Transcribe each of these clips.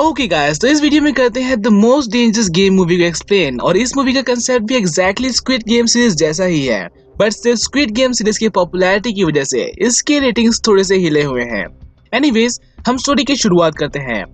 Okay guys, तो इस video में करते हैं the most dangerous game movie को एक्सप्लेन। और इस मूवी का कंसेप्ट भी एग्जैक्टली स्क्विड गेम सीरीज जैसा ही है, बट सिर्फ स्क्विड गेम सीरीज की पॉपुलैरिटी की वजह से इसके रेटिंग्स थोड़े से हिले हुए हैं। एनीवेज, हम स्टोरी की शुरुआत करते हैं।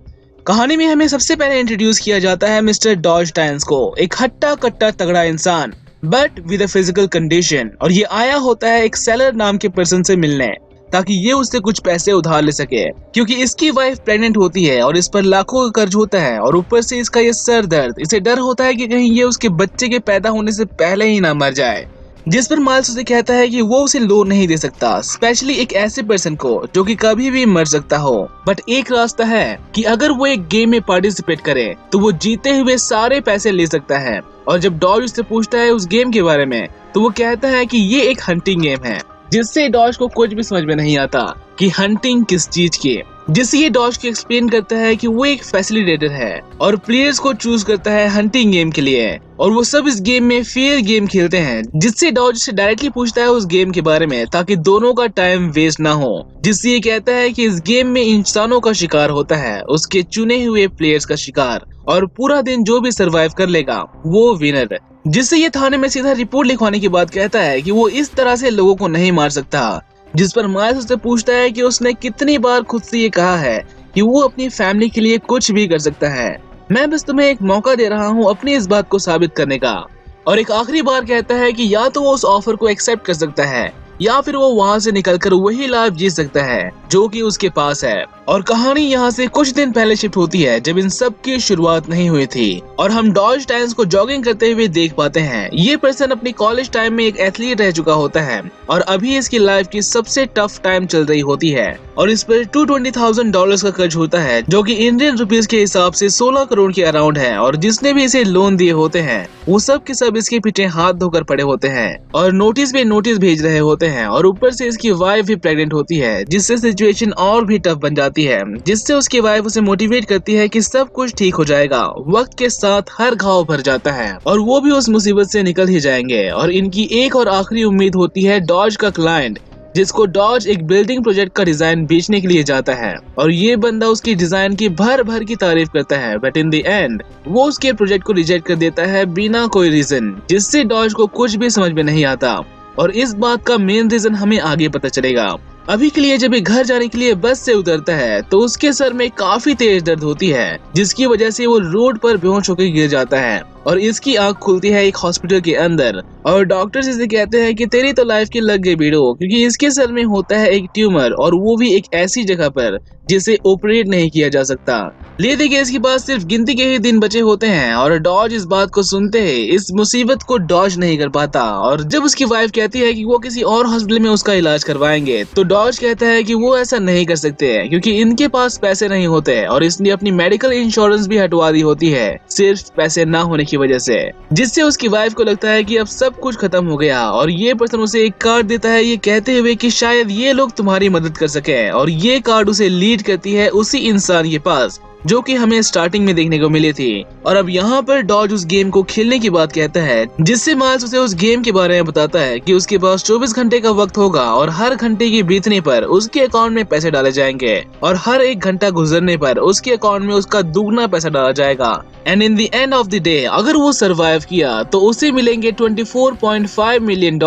कहानी में हमें सबसे पहले इंट्रोड्यूस किया जाता है मिस्टर डॉज टाइन्स को, एक हट्टा कट्टा तगड़ा इंसान but with a physical condition. और ये आया होता है एक सेलर नाम के पर्सन से मिलने ताकि ये उससे कुछ पैसे उधार ले सके, क्योंकि इसकी वाइफ प्रेग्नेंट होती है और इस पर लाखों का कर्ज होता है। और ऊपर से इसका ये सर दर्द, इसे डर होता है कि कहीं ये उसके बच्चे के पैदा होने से पहले ही ना मर जाए। जिस पर माइल्स उसे कहता है कि वो उसे लोन नहीं दे सकता, स्पेशली एक ऐसे पर्सन को जो कि कभी भी मर सकता हो। बट एक रास्ता है कि अगर वो एक गेम में पार्टिसिपेट करे तो वो जीते हुए सारे पैसे ले सकता है। और जब डॉज उससे पूछता है उस गेम के बारे में, तो वो कहता है कि ये एक हंटिंग गेम है, जिससे डॉज को कुछ भी समझ में नहीं आता कि हंटिंग किस चीज की। जिससे ये डॉज को एक्सप्लेन करता है कि वो एक फैसिलिटेटर है और प्लेयर्स को चूज करता है हंटिंग गेम के लिए, और वो सब इस गेम में फेयर गेम खेलते हैं। जिससे डॉज से डायरेक्टली पूछता है उस गेम के बारे में ताकि दोनों का टाइम वेस्ट ना हो। जिससे ये कहता है कि इस गेम में इंसानों का शिकार होता है, उसके चुने हुए प्लेयर्स का शिकार, और पूरा दिन जो भी सरवाइव कर लेगा वो विनर। जिससे ये थाने में सीधा रिपोर्ट लिखवाने की बात कहता है कि वो इस तरह से लोगों को नहीं मार सकता। जिस पर माइल्स उससे पूछता है कि उसने कितनी बार खुद से ये कहा है कि वो अपनी फैमिली के लिए कुछ भी कर सकता है। मैं बस तुम्हें एक मौका दे रहा हूँ अपनी इस बात को साबित करने का। और एक आखिरी बार कहता है कि या तो वो उस ऑफर को एक्सेप्ट कर सकता है या फिर वो वहाँ से निकलकर वही लाइफ जी सकता है जो कि उसके पास है। और कहानी यहाँ से कुछ दिन पहले शिफ्ट होती है जब इन सब की शुरुआत नहीं हुई थी, और हम डॉज टाइन्स को जॉगिंग करते हुए देख पाते हैं। ये पर्सन अपनी कॉलेज टाइम में एक एथलीट रह चुका होता है और अभी इसकी लाइफ की सबसे टफ टाइम चल रही होती है, और इस पर $220,000 का कर्ज होता है जो कि इंडियन रुपीस के हिसाब से 16 करोड़ के अराउंड है। और जिसने भी इसे लोन दिए होते हैं वो सब के सब इसके पीछे हाथ धोकर पड़े होते हैं और नोटिस पे नोटिस भेज रहे होते हैं। और ऊपर से इसकी वाइफ भी प्रेग्नेंट होती है, जिससे सिचुएशन और भी टफ बन जाती है। जिससे उसकी वाइफ उसे मोटिवेट करती है कि सब कुछ ठीक हो जाएगा, वक्त के साथ हर घाव भर जाता है और वो भी उस मुसीबत से निकल ही जाएंगे। और इनकी एक और आखिरी उम्मीद होती है डॉज का क्लाइंट, जिसको डॉज एक बिल्डिंग प्रोजेक्ट का डिजाइन बेचने के लिए जाता है। और ये बंदा उसकी डिजाइन की भर भर की तारीफ करता है, बट इन द एंड वो उसके प्रोजेक्ट को रिजेक्ट कर देता है बिना कोई रीजन, जिससे डॉज को कुछ भी समझ में नहीं आता। और इस बात का मेन रीजन हमें आगे पता चलेगा। अभी के लिए जब ये घर जाने के लिए बस से उतरता है तो उसके सर में काफी तेज दर्द होती है, जिसकी वजह से वो रोड पर बेहोश होकर गिर जाता है। और इसकी आंख खुलती है एक हॉस्पिटल के अंदर, और डॉक्टर्स इसे कहते हैं कि तेरी तो लाइफ की लग गई बीड़ो, क्योंकि इसके सर में होता है एक ट्यूमर, और वो भी एक ऐसी जगह पर जिसे ऑपरेट नहीं किया जा सकता। ले देखिए, इसके पास सिर्फ गिनती के ही दिन बचे होते हैं। और डॉज इस बात को सुनते ही इस मुसीबत को डॉज नहीं कर पाता। और जब उसकी वाइफ कहती है कि वो किसी और हॉस्पिटल में उसका इलाज करवाएंगे, तो डॉज कहता है कि वो ऐसा नहीं कर सकते हैं क्योंकि इनके पास पैसे नहीं होते, और इसने अपनी मेडिकल इंश्योरेंस भी हटवा दी होती है सिर्फ पैसे ना होने की वजह से। जिससे उसकी वाइफ को लगता है कि अब सब कुछ खत्म हो गया, और ये पर्सन उसे एक कार्ड देता है, ये कहते हुए कि शायद ये लोग तुम्हारी मदद कर सके। और ये कार्ड उसे लीड करती है उसी इंसान के पास जो कि हमें स्टार्टिंग में देखने को मिली थी। और अब यहाँ पर डॉज उस गेम को खेलने की बात कहता है, जिससे माइल्स उसे उस गेम के बारे में बताता है कि उसके पास 24 घंटे का वक्त होगा, और हर घंटे के बीतने पर उसके अकाउंट में पैसे डाले जाएंगे, और हर एक घंटा गुजरने पर उसके अकाउंट में उसका दुगना पैसा डाला जाएगा। And in the end of the day अगर वो सरवाइव किया तो उसे मिलेंगे $24.5 मिलियन,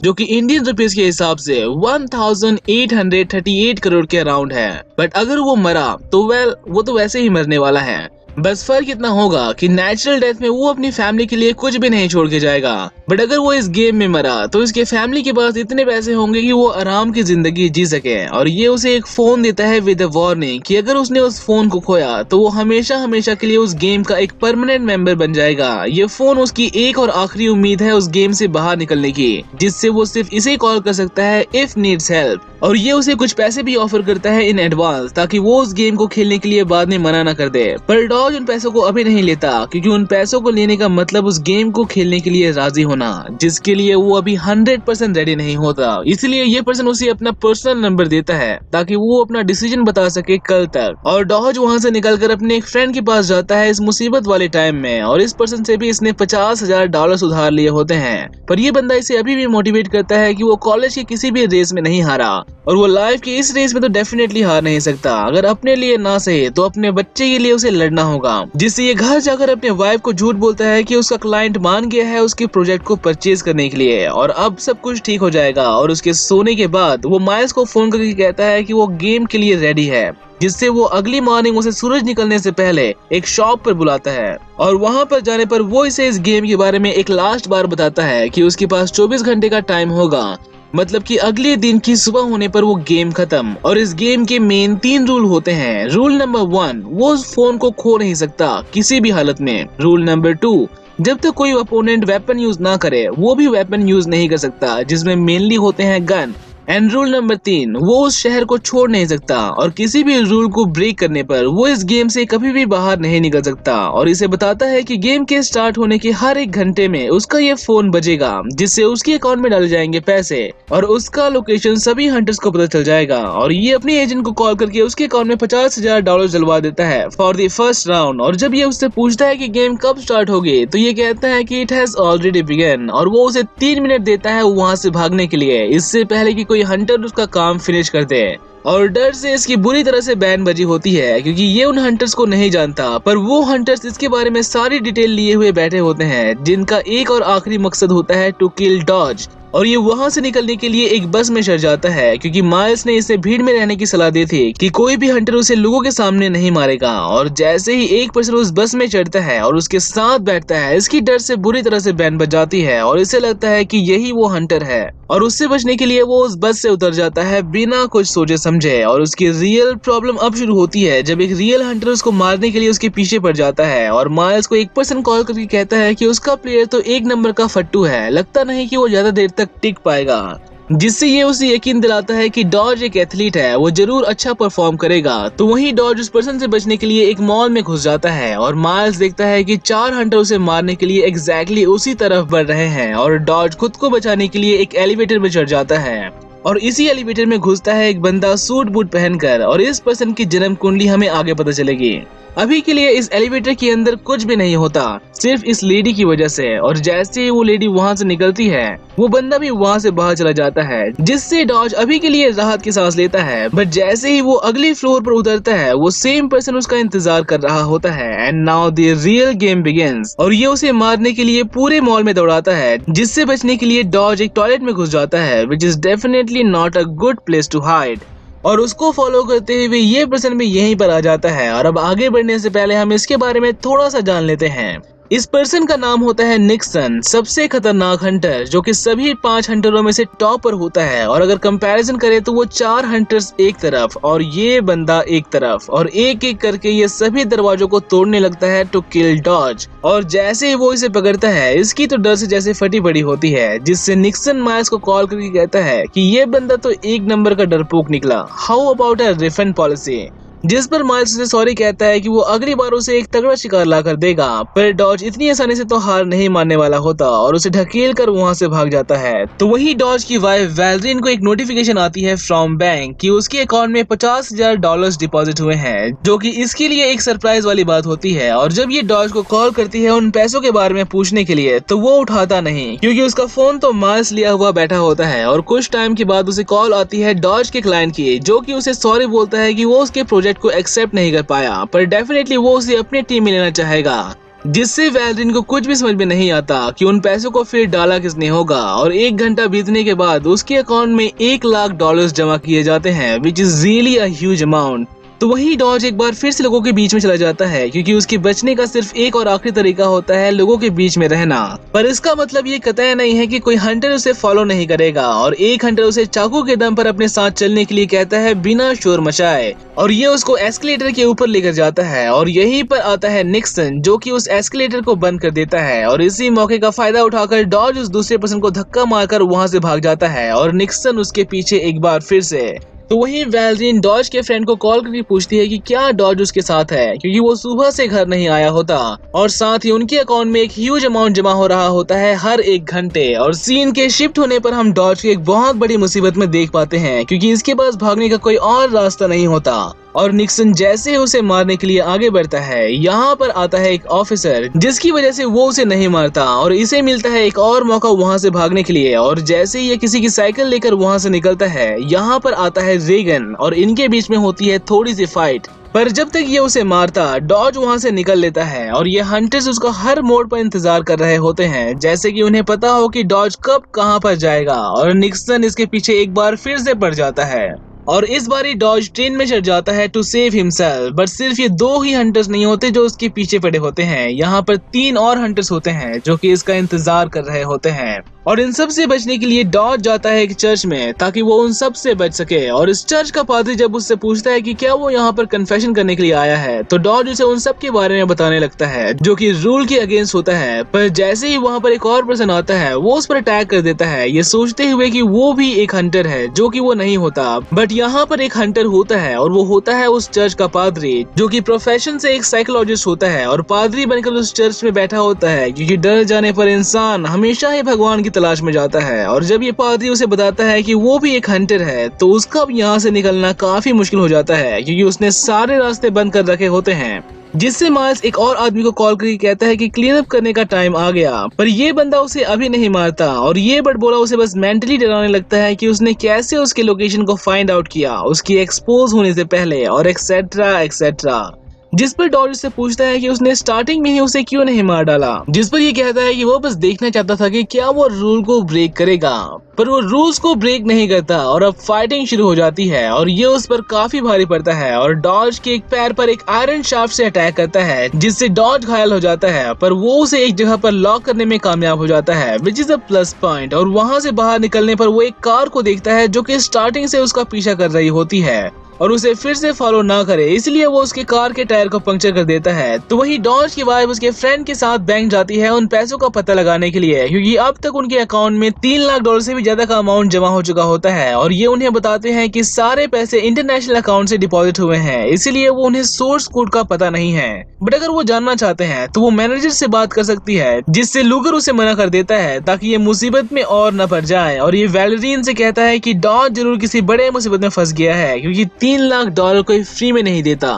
जो कि इंडियन रुपीस के हिसाब से 1838 करोड़ के अराउंड है। बट अगर वो मरा तो वेल, वो तो वैसे ही मरने वाला है। बस फर्क इतना होगा कि नेचुरल डेथ में वो अपनी फैमिली के लिए कुछ भी नहीं छोड़ के जाएगा, बट अगर वो इस गेम में मरा तो इसके फैमिली के पास इतने पैसे होंगे कि वो आराम की जिंदगी जी सके। और ये उसे एक फोन देता है विद अ वार्निंग कि अगर उसने उस फोन को खोया तो वो हमेशा हमेशा के लिए उस गेम का एक परमानेंट मेंबर बन जाएगा। ये फोन उसकी एक और आखिरी उम्मीद है उस गेम से बाहर निकलने की, जिससे वो सिर्फ इसे कॉल कर सकता है इफ नीड्स हेल्प। और ये उसे कुछ पैसे भी ऑफर करता है इन एडवांस, ताकि वो उस गेम को खेलने के लिए बाद में मना ना कर दे। पर डॉज उन पैसों को अभी नहीं लेता, क्योंकि उन पैसों को लेने का मतलब उस गेम को खेलने के लिए राजी होना, जिसके लिए वो अभी 100% रेडी नहीं होता। इसलिए ये पर्सन उसे अपना पर्सनल नंबर देता है ताकि वो अपना डिसीजन बता सके कल तक। और डॉज वहां से निकलकर अपने एक फ्रेंड के पास जाता है इस मुसीबत वाले टाइम में, और इस पर्सन से भी इसने $50,000 उधार लिए होते हैं। पर ये बंदा इसे अभी भी मोटिवेट करता है कि वो कॉलेज की किसी भी रेस में नहीं हारा, और वो लाइफ की इस रेस में तो डेफिनेटली हार नहीं सकता। अगर अपने लिए ना सही तो अपने बच्चे के लिए उसे लड़ना होगा। जिससे ये घर जाकर अपने वाइफ को झूठ बोलता है कि उसका क्लाइंट मान गया है उसके प्रोजेक्ट को परचेज करने के लिए, और अब सब कुछ ठीक हो जाएगा। और उसके सोने के बाद वो माइल्स को फोन करके कहता है कि वो गेम के लिए रेडी है, जिससे वो अगली मॉर्निंग उसे सूरज निकलने से पहले एक शॉप पर बुलाता है। और वहां पर जाने पर वो इसे इस गेम के बारे में एक लास्ट बार बताता है कि उसके पास 24 घंटे का टाइम होगा, मतलब कि अगले दिन की सुबह होने पर वो गेम खत्म। और इस गेम के मेन 3 रूल होते हैं। रूल नंबर 1, वो उस फोन को खो नहीं सकता किसी भी हालत में। रूल नंबर 2, जब तक कोई अपोनेंट वेपन यूज ना करे वो भी वेपन यूज नहीं कर सकता, जिसमें मेनली होते हैं गन। एंड रूल नंबर 3, वो उस शहर को छोड़ नहीं सकता, और किसी भी रूल को ब्रेक करने पर वो इस गेम से कभी भी बाहर नहीं निकल सकता। और इसे बताता है कि गेम के स्टार्ट होने के हर 1 घंटे में उसका ये फोन बजेगा, जिससे उसके अकाउंट में डाले जाएंगे पैसे, और उसका लोकेशन सभी हंटर्स को पता चल जाएगा। और ये अपने एजेंट को कॉल करके उसके अकाउंट में $50,000 डलवा देता है फॉर द फर्स्ट राउंड। और जब ये उससे पूछता है कि गेम कब स्टार्ट होगी, तो ये कहता है कि इट हैज ऑलरेडी बिगन, और वो उसे 3 मिनट देता है वहां से भागने के लिए, इससे पहले कि कोई हंटर उसका काम फिनिश करते हैं। और डर से इसकी बुरी तरह से बैन बजी होती है, क्योंकि ये उन हंटर्स को नहीं जानता, पर वो हंटर्स इसके बारे में सारी डिटेल लिए हुए बैठे होते हैं, जिनका एक और आखिरी मकसद होता है टू किल डॉज। और ये वहां से निकलने के लिए एक बस में चढ़ जाता है, क्योंकि माइल्स ने इसे भीड़ में रहने की सलाह दी थी कि कोई भी हंटर उसे लोगों के सामने नहीं मारेगा। और जैसे ही एक पर्सन उस बस में चढ़ता है और उसके साथ बैठता है, इसकी डर से बुरी तरह से बैन बज जाती है, और इसे लगता है कि यही वो हंटर है। और उससे बचने के लिए वो उस बस से उतर जाता है बिना कुछ सोचे समझे। और उसकी रियल प्रॉब्लम अब शुरू होती है जब एक रियल हंटर उसको मारने के लिए उसके पीछे पड़ जाता है, और माइल्स को एक पर्सन कॉल करके कहता है कि उसका प्लेयर तो 1 नंबर का फट्टू है, लगता नहीं कि वो ज्यादा देर तक टिक पाएगा। जिससे ये उसे यकीन दिलाता है कि डॉज एक एथलीट है, वो जरूर अच्छा परफॉर्म करेगा। तो वहीं डॉज उस पर्सन से बचने के लिए एक मॉल में घुस जाता है, और माइल्स देखता है कि 4 हंटर उसे मारने के लिए एग्जैक्टली उसी तरफ बढ़ रहे हैं। और डॉज खुद को बचाने के लिए एक एलिवेटर में चढ़ जाता है, और इसी एलिवेटर में घुसता है एक बंदा सूट बूट पहनकर, और इस पर्सन की जन्म कुंडली हमें आगे पता चलेगी। अभी के लिए इस एलिवेटर के अंदर कुछ भी नहीं होता, सिर्फ इस लेडी की वजह से। और जैसे ही वो लेडी वहां से निकलती है, वो बंदा भी वहां से बाहर चला जाता है, जिससे डॉज अभी के लिए राहत की सांस लेता है। बट जैसे ही वो अगली फ्लोर पर उतरता है, वो सेम पर्सन उसका इंतजार कर रहा होता है। And now the real game begins, और ये उसे मारने के लिए पूरे मॉल में दौड़ाता है, जिससे बचने के लिए डॉज एक टॉयलेट में घुस जाता है, which is definitely not a good place to hide. और उसको फॉलो करते हुए ये पर्सन भी यहीं पर आ जाता है। और अब आगे बढ़ने से पहले हम इसके बारे में थोड़ा सा जान लेते हैं। इस पर्सन का नाम होता है निक्सन, सबसे खतरनाक हंटर, जो कि सभी 5 हंटरों में से टॉप पर होता है। और अगर कंपैरिजन करें तो वो 4 हंटर्स एक तरफ और ये बंदा एक तरफ, और एक एक करके ये सभी दरवाजों को तोड़ने लगता है टू किल डॉज। और जैसे ही वो इसे पकड़ता है, इसकी तो डर से जैसे फटी पड़ी होती है, जिससे निक्सन माइल्स को कॉल करके कहता है कि ये बंदा तो 1 नंबर का डरपोक निकला, how about a refund policy. जिस पर माइल्स उसे सॉरी कहता है कि वो अगली बार उसे एक तगड़ा शिकार ला कर देगा। पर डॉज इतनी आसानी से तो हार नहीं मानने वाला होता, और उसे ढकेल कर वहां से भाग जाता है। तो वही डॉज की वाइफ वैलरीन को एक नोटिफिकेशन आती है फ्रॉम बैंक कि उसके अकाउंट में $50,000 डिपॉजिट हुए हैं, जो कि इसके लिए एक सरप्राइज वाली बात होती है। और जब ये डॉज को कॉल करती है उन पैसों के बारे में पूछने के लिए, तो वो उठाता नहीं, क्योंकि उसका फोन तो माइल्स लिया हुआ बैठा होता है। और कुछ टाइम के बाद उसे कॉल आती है डॉज के क्लाइंट की, जो कि उसे सॉरी बोलता है कि वो उसके प्रोजेक्ट को एक्सेप्ट नहीं कर पाया, पर डेफिनेटली वो उसे अपनी टीम में लेना चाहेगा। जिससे वैलरीन को कुछ भी समझ में नहीं आता कि उन पैसों को फिर डाला किसने होगा। और 1 घंटा बीतने के बाद उसके अकाउंट में $1,00,000 जमा किए जाते हैं, which is really a huge amount. तो वही डॉज एक बार फिर से लोगों के बीच में चला जाता है, क्योंकि उसके बचने का सिर्फ एक और आखिरी तरीका होता है लोगों के बीच में रहना। पर इसका मतलब ये कतई नहीं है कि कोई हंटर उसे फॉलो नहीं करेगा, और एक हंटर उसे चाकू के दम पर अपने साथ चलने के लिए कहता है बिना शोर मचाए, और ये उसको एस्केलेटर के ऊपर लेकर जाता है। और यहीं पर आता है निक्सन, जो कि उस एस्केलेटर को बंद कर देता है। और इसी मौके का फायदा उठाकर डॉज उस दूसरे पर्सन को धक्का मारकर वहां से भाग जाता है, और निक्सन उसके पीछे एक बार फिर से। तो वहीं वैलेरिन डॉज के फ्रेंड को कॉल करके पूछती है कि क्या डॉज उसके साथ है, क्योंकि वो सुबह से घर नहीं आया होता और साथ ही उनके अकाउंट में एक ह्यूज अमाउंट जमा हो रहा होता है हर 1 घंटे। और सीन के शिफ्ट होने पर हम डॉज को एक बहुत बड़ी मुसीबत में देख पाते हैं, क्योंकि इसके पास भागने का कोई और रास्ता नहीं होता और निक्सन जैसे ही उसे मारने के लिए आगे बढ़ता है, यहाँ पर आता है एक ऑफिसर जिसकी वजह से वो उसे नहीं मारता और इसे मिलता है एक और मौका वहाँ से भागने के लिए। और जैसे ही ये किसी की साइकिल लेकर वहाँ से निकलता है, यहाँ पर आता है रेगन और इनके बीच में होती है थोड़ी सी फाइट। पर जब तक ये उसे मारता, डॉज वहाँ से निकल लेता है और ये हंटर्स उसका हर मोड़ पर इंतजार कर रहे होते हैं, जैसे कि उन्हें पता हो कि डॉज कब कहाँ पर जाएगा। और निक्सन इसके पीछे एक बार फिर से पड़ जाता है और इस बार ही डॉज ट्रेन में चढ़ जाता है टू सेव हिमसेल्फ। बट सिर्फ ये 2 ही हंटर्स नहीं होते जो उसके पीछे पड़े होते हैं, यहाँ पर 3 और हंटर्स होते हैं जो कि इसका इंतजार कर रहे होते हैं। और इन सब से बचने के लिए डॉज जाता है एक चर्च में ताकि वो उन सब से बच सके। और इस चर्च का पादरी जब उससे पूछता है कि क्या वो यहाँ पर कन्फेशन करने के लिए आया है, तो डॉज उसे उन सब के बारे में बताने लगता है जो कि रूल के अगेंस्ट होता है। पर जैसे ही वहाँ पर एक और पर्सन आता है, वो उस पर अटैक कर देता है, ये सोचते हुए कि वो भी एक हंटर है, जो कि वो नहीं होता। बट यहाँ पर एक हंटर होता है और वो होता है उस चर्च का पादरी, जो कि प्रोफेशन से एक साइकोलॉजिस्ट होता है और पादरी बनकर उस चर्च में बैठा होता है, क्योंकि डर जाने पर इंसान हमेशा ही भगवान की तलाश में जाता है। और जब ये पादरी उसे बताता है कि वो भी एक हंटर है, तो उसका भी यहाँ से निकलना काफी मुश्किल हो जाता है, क्योंकि उसने सारे रास्ते बंद कर रखे होते हैं। जिससे माइल्स एक और आदमी को कॉल करके कहता है कि क्लीन अप करने का टाइम आ गया। पर ये बंदा उसे अभी नहीं मारता और ये बट बोला उसे बस मेंटली डराने लगता है कि उसने कैसे उसके लोकेशन को फाइंड आउट किया उसकी एक्सपोज होने से पहले और एक्सेट्रा एक्सेट्रा। जिस पर डॉज उससे पूछता है कि उसने स्टार्टिंग में ही उसे क्यों नहीं मार डाला, जिस पर ये कहता है कि वो बस देखना चाहता था कि क्या वो रूल को ब्रेक करेगा। पर वो रूल्स को ब्रेक नहीं करता और अब फाइटिंग शुरू हो जाती है और ये उस पर काफी भारी पड़ता है और डॉज के एक पैर पर एक आयरन शाफ्ट से अटैक करता है, जिससे डॉज घायल हो जाता है। पर वो उसे एक जगह पर लॉक करने में कामयाब हो जाता है, which is a plus point. और वहां से बाहर निकलने पर वो एक कार को देखता है जो कि स्टार्टिंग से उसका पीछा कर रही होती है और उसे फिर से फॉलो ना करे, इसलिए वो उसके कार के टायर को पंक्चर कर देता है। तो वही डॉज की वाइफ उसके फ्रेंड के साथ बैंक जाती है उन पैसों का पता लगाने के लिए, क्योंकि अब तक उनके अकाउंट में $3 लाख से भी ज्यादा का अमाउंट जमा हो चुका होता है। और ये उन्हें बताते हैं कि सारे पैसे इंटरनेशनल अकाउंट से डिपॉजिट हुए हैं, इसीलिए वो उन्हें सोर्स कोड का पता नहीं है। बट अगर वो जानना चाहते हैं तो वो मैनेजर से बात कर सकती है, जिससे लूगर उसे मना कर देता है ताकि ये मुसीबत में और न पड़ जाए। और ये वैलेरिन से कहता है कि डॉज जरूर किसी बड़े मुसीबत में फंस गया है, क्योंकि $3 लाख कोई फ्री में नहीं देता।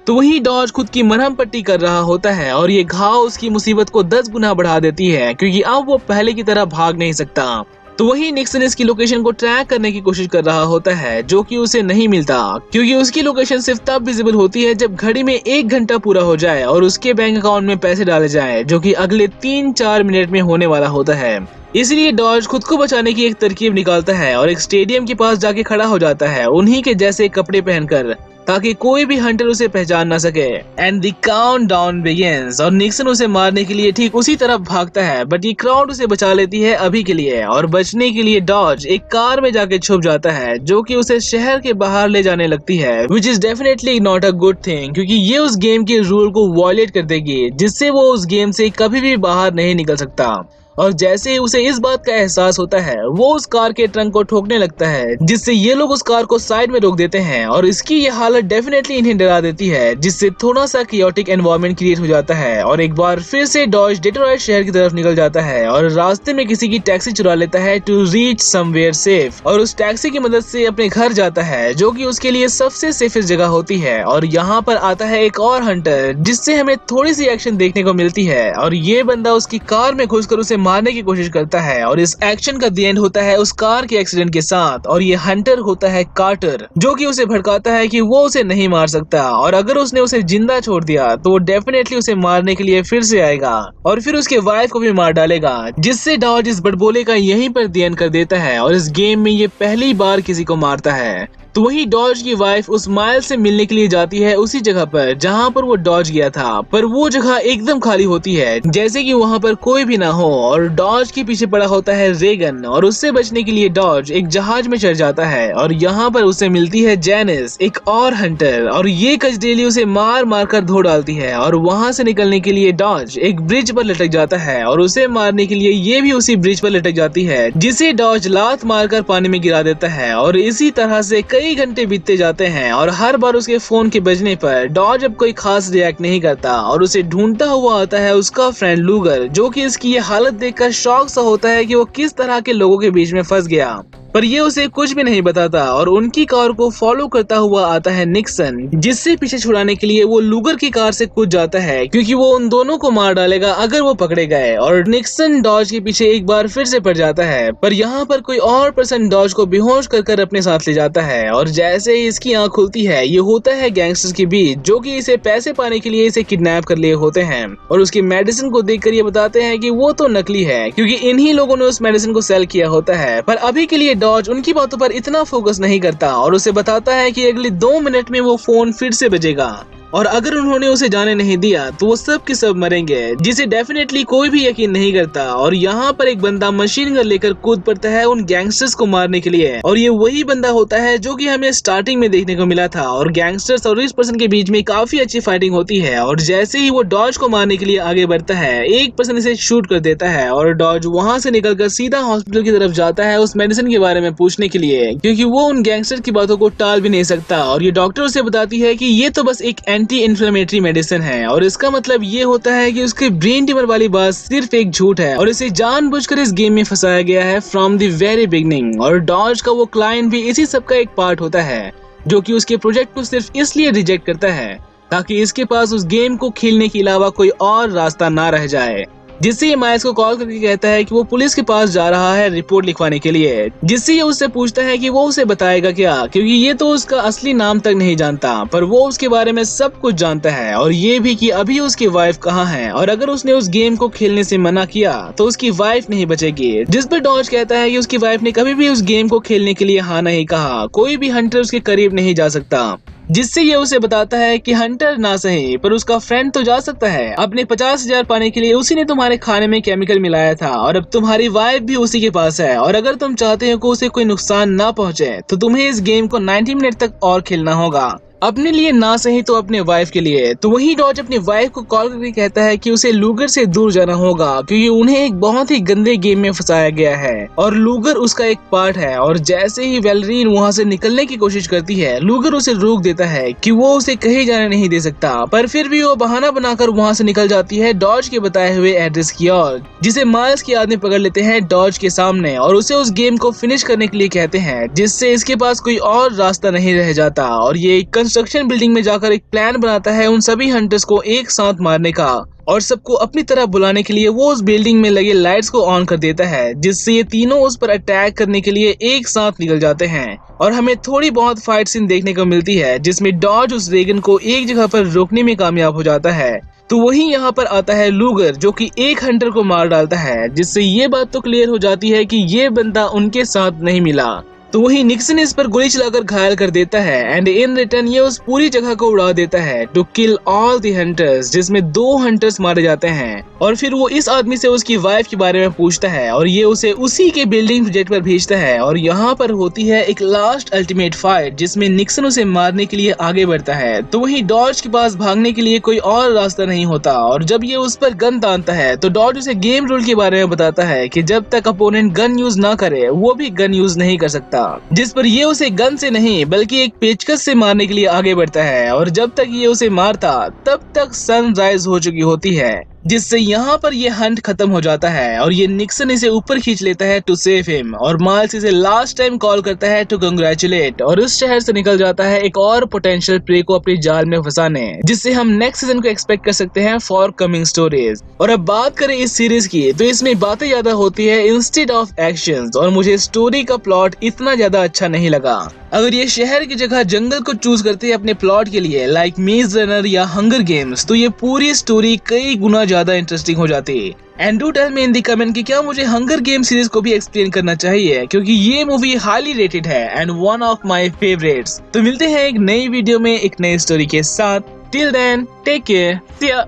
तो वही डॉज खुद की मरहम पट्टी कर रहा होता है और ये घाव उसकी मुसीबत को 10 गुना बढ़ा देती है, क्योंकि अब वो पहले की तरह भाग नहीं सकता। तो वही निक्सन इसकी लोकेशन को ट्रैक करने की कोशिश कर रहा होता है, जो कि उसे नहीं मिलता, क्योंकि उसकी लोकेशन सिर्फ तब विजिबल होती है जब घड़ी में 1 घंटा पूरा हो जाए और उसके बैंक अकाउंट में पैसे डाले जाए, जो कि अगले 3-4 मिनट में होने वाला होता है। इसलिए डॉज खुद को बचाने की एक तरकीब निकालता है और एक स्टेडियम के पास जाके खड़ा हो जाता है उन्हीं के जैसे कपड़े पहनकर, ताकि कोई भी हंटर उसे पहचान ना सके। एंड द काउंटडाउन बिगिंस और निक्सन उसे मारने के लिए ठीक उसी तरफ भागता है, बट ये क्राउड उसे बचा लेती है अभी के लिए। और बचने के लिए डॉज एक कार में जाके छुप जाता है, जो कि उसे शहर के बाहर ले जाने लगती है, which is definitely not a good thing, क्योंकि ये उस गेम के रूल को वॉयलेट कर देगी, जिससे वो उस गेम से कभी भी बाहर नहीं निकल सकता। और जैसे ही उसे इस बात का एहसास होता है, वो उस कार के ट्रंक को ठोकने लगता है, जिससे ये लोग उस कार को साइड में रोक देते हैं। और इसकी ये हालत डेफिनेटली इन्हें डरा देती है, जिससे थोड़ा सा कियोटिक एनवायरनमेंट क्रिएट हो जाता है। और एक बार फिर से डॉज डेट्रॉइट शहर की तरफ निकल जाता है और रास्ते में किसी की टैक्सी चुरा लेता है टू रीच समवेयर सेफ, और उस टैक्सी की मदद से अपने घर जाता है, जो कि उसके लिए सबसे सेफेस्ट जगह होती है। और यहाँ पर आता है एक और हंटर, जिससे हमें थोड़ी सी एक्शन देखने को मिलती है और ये बंदा उसकी कार में घुसकर उसे मारने की कोशिश करता है। और इस एक्शन का दी एंड होता है उस कार के एक्सीडेंट के साथ। और ये हंटर होता है कार्टर, जो कि उसे भड़काता है कि वो उसे नहीं मार सकता, और अगर उसने उसे जिंदा छोड़ दिया तो वो डेफिनेटली उसे मारने के लिए फिर से आएगा और फिर उसके वाइफ को भी मार डालेगा, जिससे डॉज इस बड़बोले का यहीं पर दी एंड कर देता है और इस गेम में ये पहली बार किसी को मारता है। तो वही डॉज की वाइफ उस माइल से मिलने के लिए जाती है उसी जगह पर जहाँ पर वो डॉज गया था, पर वो जगह एकदम खाली होती है, जैसे कि वहाँ पर कोई भी ना हो। और डॉज के पीछे पड़ा होता है रेगन, और उससे बचने के लिए डॉज एक जहाज में चढ़ जाता है और यहाँ पर उसे मिलती है जैनिस, एक और हंटर, और ये कजडेली उसे मार मार कर धो डालती है। और वहाँ से निकलने के लिए डॉज एक ब्रिज पर लटक जाता है और उसे मारने के लिए ये भी उसी ब्रिज पर लटक जाती है, जिसे डॉज लात मारकर पानी में गिरा देता है। और इसी तरह से कई कई घंटे बीतते जाते हैं और हर बार उसके फोन के बजने पर डॉज अब कोई खास रिएक्ट नहीं करता और उसे ढूंढता हुआ आता है उसका फ्रेंड लूगर, जो कि इसकी ये हालत देखकर शॉक सा होता है कि वो किस तरह के लोगों के बीच में फंस गया। पर ये उसे कुछ भी नहीं बताता और उनकी कार को फॉलो करता हुआ आता है निक्सन, जिससे पीछे छुड़ाने के लिए वो लूगर की कार से कूद जाता है क्योंकि वो उन दोनों को मार डालेगा अगर वो पकड़े गए। और निक्सन डॉज के पीछे एक बार फिर से पड़ जाता है, पर यहाँ पर कोई और पर्सन डॉज को बेहोश कर अपने साथ ले जाता है और जैसे ही इसकी आंख खुलती है ये होता है गैंगस्टर्स के बीच, जो कि इसे पैसे पाने के लिए इसे किडनैप कर लिए होते हैं और उसकी मेडिसिन को देखकर ये बताते हैं कि वो तो नकली है क्योंकि इन्हीं लोगों ने उस मेडिसिन को सेल किया होता है। पर अभी के लिए डॉज उनकी बातों पर इतना फोकस नहीं करता और उसे बताता है कि अगले 2 मिनट में वो फोन फिर से बजेगा और अगर उन्होंने उसे जाने नहीं दिया तो वो सब के सब मरेंगे, जिसे डेफिनेटली कोई भी यकीन नहीं करता। और यहाँ पर एक बंदा मशीन गन लेकर कूद पड़ता है उन गैंगस्टर्स को मारने के लिए और ये वही बंदा होता है जो कि हमें स्टार्टिंग में देखने को मिला था। और गैंगस्टर्स और इस पर्सन के बीच में काफी अच्छी फाइटिंग होती है और जैसे ही वो डॉज को मारने के लिए आगे बढ़ता है एक पर्सन इसे शूट कर देता है और डॉज वहाँ से निकलकर सीधा हॉस्पिटल की तरफ जाता है उस मेडिसिन के बारे में पूछने के लिए, क्योंकि वो उन गैंगस्टर की बातों को टाल भी नहीं सकता। और ये डॉक्टर उसे बताती है कि ये तो बस एक एंटी इन्फ्लेमेटरी मेडिसिन है और इसका मतलब ये होता है कि उसके ब्रेन ट्यूमर वाली बात सिर्फ एक झूठ है और इसे जानबूझकर इस गेम में फंसाया गया है फ्रॉम द वेरी बिगनिंग। और डॉज का वो क्लाइंट भी इसी सब का एक पार्ट होता है जो कि उसके प्रोजेक्ट को सिर्फ इसलिए रिजेक्ट करता है ताकि इसके पास उस गेम को खेलने के अलावा कोई और रास्ता ना रह जाए। जिससे ये माइल्स को कॉल करके कहता है कि वो पुलिस के पास जा रहा है रिपोर्ट लिखवाने के लिए, जिससे ये उससे पूछता है कि वो उसे बताएगा क्या, क्योंकि ये तो उसका असली नाम तक नहीं जानता पर वो उसके बारे में सब कुछ जानता है और ये भी कि अभी उसकी वाइफ कहाँ है और अगर उसने उस गेम को खेलने से मना किया तो उसकी वाइफ नहीं बचेगी। जिस पर डॉज कहता है कि उसकी वाइफ ने कभी भी उस गेम को खेलने के लिए हाँ नहीं कहा, कोई भी हंटर उसके करीब नहीं जा सकता। जिससे ये उसे बताता है कि हंटर ना सही पर उसका फ्रेंड तो जा सकता है। अपने 50,000 पाने के लिए उसी ने तुम्हारे खाने में केमिकल मिलाया था और अब तुम्हारी वाइफ भी उसी के पास है और अगर तुम चाहते हो कि उसे कोई नुकसान ना पहुंचे तो तुम्हें इस गेम को 90 मिनट तक और खेलना होगा, अपने लिए ना सही तो अपने वाइफ के लिए। तो वही डॉज अपनी वाइफ को कॉल करके कहता है कि उसे लूगर से दूर जाना होगा क्योंकि उन्हें एक बहुत ही गंदे गेम में फंसाया गया है और लूगर उसका एक पार्ट है। और जैसे ही वेलरीन वहां से निकलने की कोशिश करती है लूगर उसे रोक देता है कि वो उसे कहीं जाने नहीं दे सकता, पर फिर भी वो बहाना बनाकर वहां से निकल जाती है डॉज के बताए हुए एड्रेस की ओर, जिसे माइल्स के आदमी पकड़ लेते हैं डॉज के सामने और उसे उस गेम को फिनिश करने के लिए कहते हैं, जिससे इसके पास कोई और रास्ता नहीं रह जाता। और ये कंस्ट्रक्शन बिल्डिंग में जाकर एक प्लान बनाता है उन सभी हंटर्स को एक साथ मारने का और सबको अपनी तरफ बुलाने के लिए वो उस बिल्डिंग में लगे लाइट्स को ऑन कर देता है, जिससे ये तीनों उस पर अटैक करने के लिए एक साथ निकल जाते हैं। और हमें थोड़ी बहुत फाइट सीन देखने को मिलती है जिसमें डॉज उस रेगन को एक जगह पर रोकने में कामयाब हो जाता है। तो वही यहाँ पर आता है लूगर जो कि एक हंटर को मार डालता है, जिससे ये बात तो क्लियर हो जाती है कि ये बंदा उनके साथ नहीं मिला। तो वही निक्सन इस पर गोली चलाकर घायल कर देता है एंड इन रिटर्न ये उस पूरी जगह को उड़ा देता है to kill all the hunters, जिसमें 2 हंटर्स मारे जाते हैं। और फिर वो इस आदमी से उसकी वाइफ के बारे में पूछता है और ये उसे उसी के बिल्डिंग प्रोजेक्ट पर भेजता है। और यहाँ पर होती है एक लास्ट अल्टीमेट फाइट जिसमें निक्सन उसे मारने के लिए आगे बढ़ता है। तो वही डॉज के पास भागने के लिए कोई और रास्ता नहीं होता और जब ये उस पर गन तानता है तो डॉज उसे गेम रूल के बारे में बताता है कि जब तक अपोनेंट गन यूज ना करे वो भी गन यूज नहीं कर सकता, जिस पर ये उसे गन से नहीं बल्कि एक पेचकस से मारने के लिए आगे बढ़ता है। और जब तक ये उसे मारता तब तक सनराइज हो चुकी होती है, जिससे यहाँ पर ये हंट खत्म हो जाता है और ये निक्सन इसे ऊपर खींच लेता है टू सेव हिम और माइल्स इसे लास्ट टाइम कॉल करता है टू कंग्रेचुलेट और उस शहर से निकल जाता है एक और पोटेंशियल प्रे को अपने जाल में फंसाने, जिससे हम नेक्स्ट सीजन को एक्सपेक्ट कर सकते हैं फॉर कमिंग स्टोरीज। और अब बात करें इस सीरीज की तो इसमें बातें ज्यादा होती है इंस्टेड ऑफ एक्शंस और मुझे स्टोरी का प्लॉट इतना ज्यादा अच्छा नहीं लगा। अगर ये शहर की जगह जंगल को चूज करते हैं अपने प्लॉट के लिए लाइक मेज रनर या हंगर गेम्स तो ये पूरी स्टोरी कई गुना ज्यादा इंटरेस्टिंग हो जाती है। And do tell me in the comment कि क्या मुझे हंगर गेम सीरीज को भी एक्सप्लेन करना चाहिए, क्योंकि ये मूवी हाईली रेटेड है and one of my favourites. तो मिलते हैं एक नई वीडियो में एक नई स्टोरी के साथ। टिल देन टेक केयर, सी या।